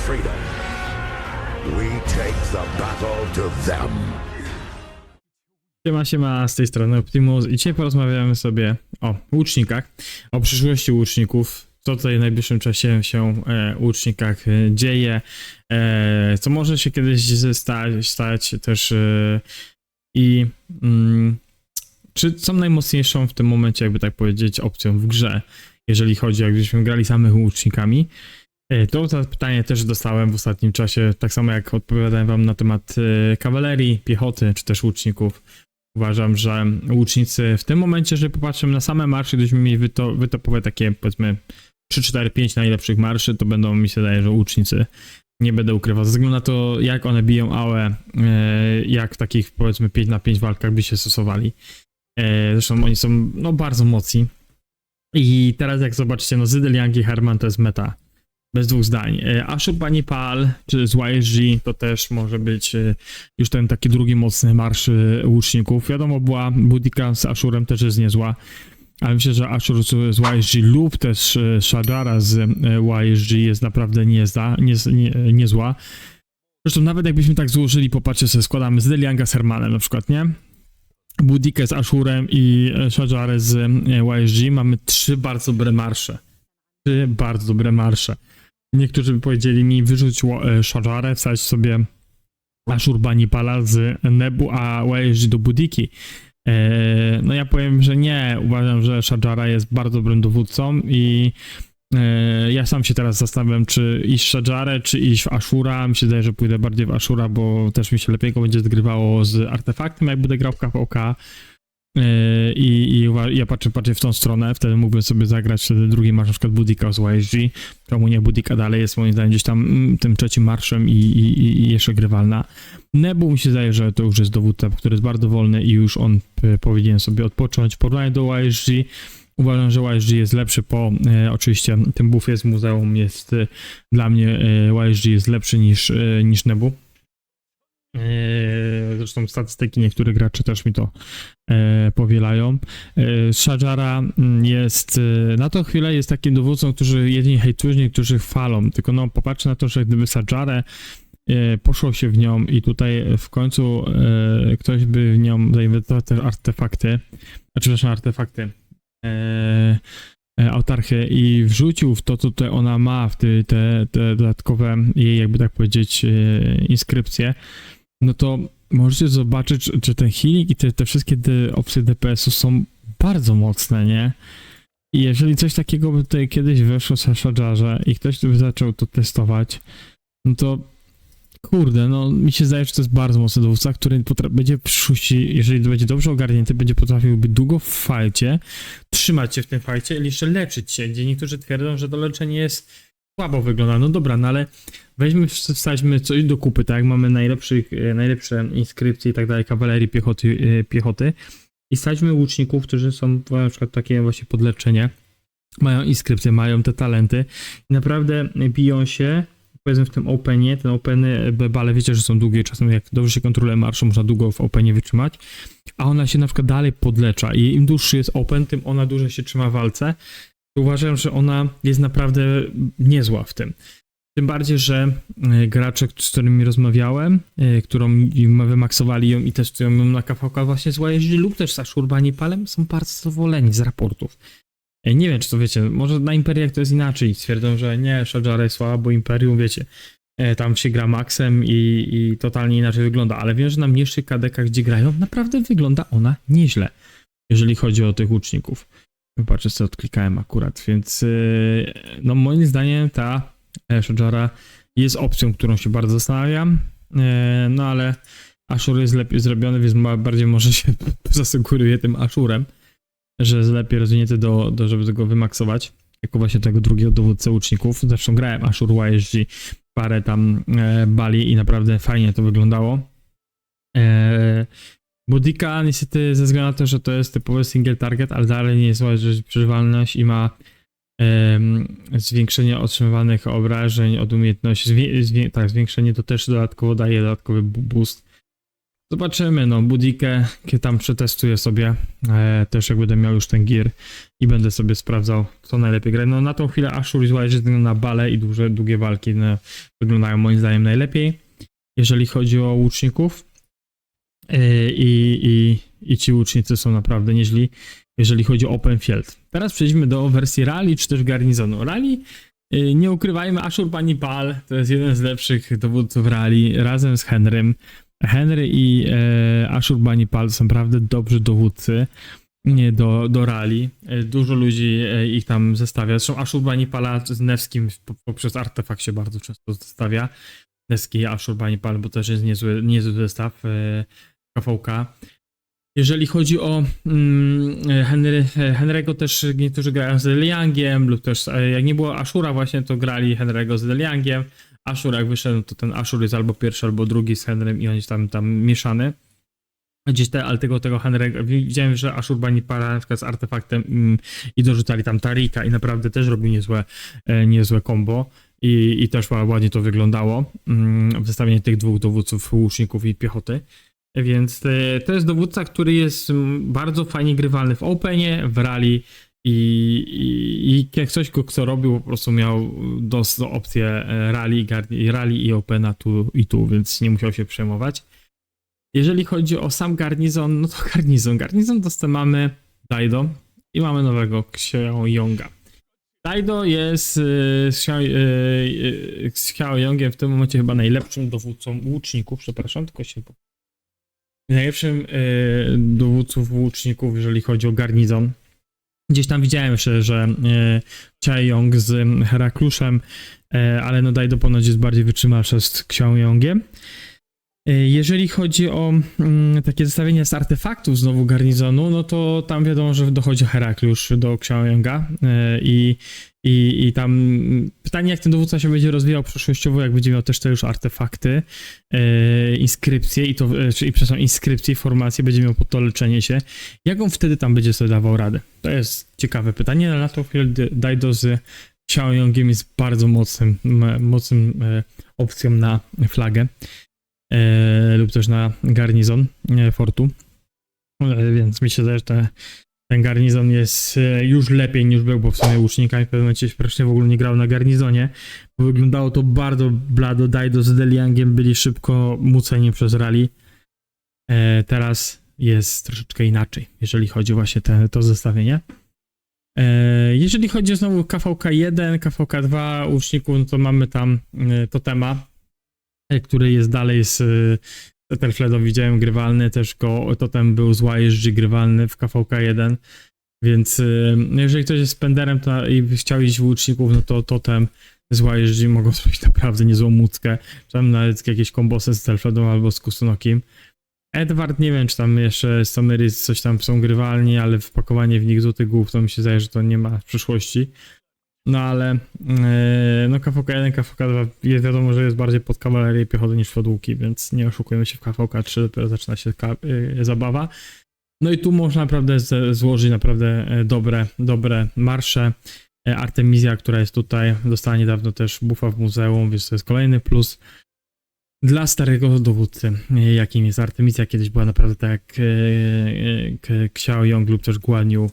freedom. We take the battle to them. Siema, z tej strony Optimus i dzisiaj porozmawiamy sobie o łucznikach, o przyszłości łuczników, co tutaj w najbliższym czasie się w łucznikach dzieje, co może się kiedyś stać też i czy są najmocniejszą w tym momencie, jakby tak powiedzieć, opcją w grze, jeżeli chodzi, jakbyśmy grali samych łucznikami. To pytanie też dostałem w ostatnim czasie, tak samo jak odpowiadałem wam na temat kawalerii, piechoty, czy też łuczników. Uważam, że łucznicy w tym momencie, jeżeli popatrzymy na same marsze, gdybyśmy mieli wytopowe takie, powiedzmy, 3, 4, 5 najlepszych marszy, to będą, mi się wydaje, że łucznicy. Nie będę ukrywał, ze względu na to, jak one biją AOE, jak w takich, powiedzmy, 5 na 5 walkach by się stosowali. Zresztą oni są, no, bardzo mocni. I teraz jak zobaczycie, no, Zydyl, Yang i Herman to jest meta. Bez dwóch zdań. Ashur Banipal czy z YSG to też może być już ten taki drugi mocny marsz łuczników. Wiadomo, była Boudica z Ashurem też jest niezła, ale myślę, że Ashur z YSG lub też Shadara z YSG jest naprawdę niezła. Zresztą nawet jakbyśmy tak złożyli, popatrzcie sobie, składamy z Delianga z Hermanem na przykład, nie? Boudikę z Ashurem i Shadarę z YSG, mamy 3 bardzo dobre marsze. Niektórzy by powiedzieli mi, wyrzuć Shadarę, wstać sobie Ashur Banipala z Nebu, a YSG do Boudiki. No ja powiem, że nie. Uważam, że Shadara jest bardzo dobrym dowódcą i ja sam się teraz zastanawiam, czy iść w Shadarę, czy iść w Ashura. Mi się wydaje, że pójdę bardziej w Ashura, bo też mi się lepiej go będzie zgrywało z artefaktem, jak będę grał w KVK. I ja patrzę w tą stronę, wtedy mógłbym sobie zagrać wtedy drugi marsz, na przykład Boudicca z YSG. Czemu nie? Boudica dalej jest moim zdaniem gdzieś tam tym trzecim marszem i jeszcze grywalna. Nebu mi się zdaje, że to już jest dowódca, który jest bardzo wolny i już on powinien sobie odpocząć. W porównaniu do YSG uważam, że YSG jest lepszy oczywiście tym buffie z muzeum jest dla mnie YSG jest lepszy niż Nebu. Zresztą statystyki niektórych graczy też mi to powielają. Shadara jest na tą chwilę jest takim dowódcą, którzy jedynie hejtują, niektórzy chwalą. Tylko no popatrzcie na to, że gdyby Shadarę poszło się w nią i tutaj w końcu ktoś by w nią zainwestował te artefakty, autarchię i wrzucił w to, co tutaj ona ma, w te dodatkowe jej, jakby tak powiedzieć, inskrypcje, no to możecie zobaczyć, że ten healing i te wszystkie opcje DPS-u są bardzo mocne, nie? I jeżeli coś takiego by tutaj kiedyś weszło w Shadarze i ktoś by zaczął to testować, no to kurde, no mi się zdaje, że to jest bardzo mocny dowódca, który będzie w przyszłości, jeżeli będzie dobrze ogarnięty, będzie potrafił być długo w fajcie, trzymać się w tym fajcie i jeszcze leczyć się, gdzie niektórzy twierdzą, że to leczenie jest słabo wygląda. No dobra, no ale wstaćmy coś do kupy, tak? Mamy najlepsze inskrypcje i tak dalej, kawalerii, piechoty i stawimy łuczników, którzy są na przykład takie właśnie podleczenie, mają inskrypcje, mają te talenty i naprawdę biją się. Powiedzmy w tym openie, ten openy bebale wiecie, że są długie, czasem jak dobrze się kontroluje marszu, można długo w openie wytrzymać, a ona się na przykład dalej podlecza i im dłuższy jest open, tym ona dłużej się trzyma w walce. Uważam, że ona jest naprawdę niezła w tym. Tym bardziej, że gracze, z którymi rozmawiałem, którą wymaksowali ją i testują ją na KVK właśnie z YSG lub też z Ashur Banipalem, są bardzo zadowoleni z raportów. Nie wiem, czy to wiecie, może na Imperiach to jest inaczej. Stwierdzą, że nie, Shadara jest słaba, bo Imperium, wiecie, tam się gra maksem i totalnie inaczej wygląda, ale wiem, że na mniejszych kadekach, gdzie grają, naprawdę wygląda ona nieźle, jeżeli chodzi o tych łuczników. Patrzę, co odklikałem akurat, więc no moim zdaniem ta Shadara jest opcją, którą się bardzo zastanawiam, no ale Ashur jest lepiej zrobiony, więc bardziej może się zasugeruje tym Ashurem, że jest lepiej rozwinięty żeby go wymaksować, jako właśnie tego drugiego dowódcę łuczników. Zresztą grałem Ashur YSG parę tam bali i naprawdę fajnie to wyglądało. Boudica niestety ze względu na to, że to jest typowy single target, ale dalej nie jest przeżywalność i ma zwiększenie otrzymywanych obrażeń od umiejętności. Tak, zwiększenie to też dodatkowo daje dodatkowy boost. Zobaczymy, no, Budikę, kiedy tam przetestuję sobie, też jak będę miał już ten gear i będę sobie sprawdzał, co najlepiej gra. No na tą chwilę Ashur i Zła, że na bale i długie walki no, wyglądają moim zdaniem najlepiej, jeżeli chodzi o łuczników. I ci łucznicy są naprawdę nieźli, jeżeli chodzi o open field. Teraz przejdźmy do wersji rally, czy też garnizonu. Rally, nie ukrywajmy, Ashurbanipal to jest jeden z lepszych dowódców rally, razem z Henrym. Henry i Ashurbanipal są naprawdę dobrzy dowódcy do rally. Dużo ludzi ich tam zestawia. Zresztą Ashurbanipala z Nevskim poprzez artefakt się bardzo często zestawia. Nevski i Ashurbanipal, bo też jest niezły zestaw KVK. Jeżeli chodzi o Henry'ego, też niektórzy grają z Liangiem, lub też jak nie było Ashura właśnie, to grali Henry'ego z Liangiem. Ashur jak wyszedł, to ten Ashur jest albo pierwszy, albo drugi z Henrym i on jest tam mieszany. Gdzieś ale tego Henry'ego, widziałem, że Ashurbanipala na przykład z artefaktem i dorzucali tam Tarika i naprawdę też robił niezłe combo. I też ładnie to wyglądało w zestawieniu tych dwóch dowódców, łuczników i piechoty. Więc to jest dowódca, który jest bardzo fajnie grywalny w Openie, w rally i jak ktoś kto robił, po prostu miał opcję rally i Opena tu i tu, więc nie musiał się przejmować. Jeżeli chodzi o sam garnizon, no to garnizon to mamy Daido i mamy nowego Xiaoyonga. Daido jest z Xiaoyongiem w tym momencie chyba najlepszym dowódcą łuczników, przepraszam, tylko się najlepszym dowódców łuczników, jeżeli chodzi o garnizon. Gdzieś tam widziałem jeszcze, że Xiaoyong z Herakluszem, ale no Daido ponoć jest bardziej wytrzymalszy z Xiaoyongiem. Jeżeli chodzi o takie zestawienie z artefaktów znowu garnizonu, no to tam wiadomo, że dochodzi Heraklusz do Xiaoyonga i tam pytanie, jak ten dowódca się będzie rozwijał przyszłościowo, jak będzie miał też te już artefakty, inskrypcje inskrypcje, formacje, będzie miał pod to leczenie się. Jak on wtedy tam będzie sobie dawał radę? To jest ciekawe pytanie, ale na to chwilę Daido z Xiaoyongiem jest bardzo mocnym opcją na flagę. Lub też na garnizon fortu, więc myślę, że ten garnizon jest już lepiej niż był, bo w sumie łucznikami w pewnym momencie praktycznie w ogóle nie grał na garnizonie, bo wyglądało to bardzo blado. Daido z Deliangiem byli szybko muceni przez rally. Teraz jest troszeczkę inaczej, jeżeli chodzi właśnie to zestawienie. Jeżeli chodzi znowu KVK1, KVK2 łuczników, no to mamy tam Totema, który jest dalej z Ethelfledem, widziałem grywalny, też Totem był z YSG grywalny w KVK1, więc jeżeli ktoś jest spenderem i chciał iść w łuczników, no to Totem z YSG mogą zrobić naprawdę niezłą muckę, czy tam nawet jakieś kombosy z Ethelfledem albo z Kusunokim. Edward, nie wiem, czy tam jeszcze Somerys coś tam są grywalni, ale wpakowanie w nich złotych głów, to mi się zdaje, że to nie ma przyszłości. No ale no KVK1, KVK2 jest wiadomo, że jest bardziej pod kawalerię i piechotę niż pod łuki, więc nie oszukujemy się, w KVK3 dopiero zaczyna się zabawa. No i tu można naprawdę złożyć naprawdę dobre marsze. Artemisia, która jest tutaj, dostała niedawno też buffa w muzeum, więc to jest kolejny plus dla starego dowódcy, jakim jest Artemisia. Kiedyś była naprawdę tak jak Xiaoyong lub też Guan Yu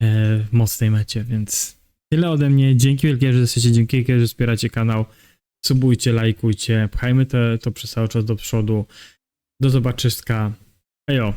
w mocnej mecie, więc tyle ode mnie. Dzięki wielkie, że jesteście, dzięki wielkie, że wspieracie kanał. Subujcie, lajkujcie, pchajmy to przez cały czas do przodu. Do zobaczyska. Ejo.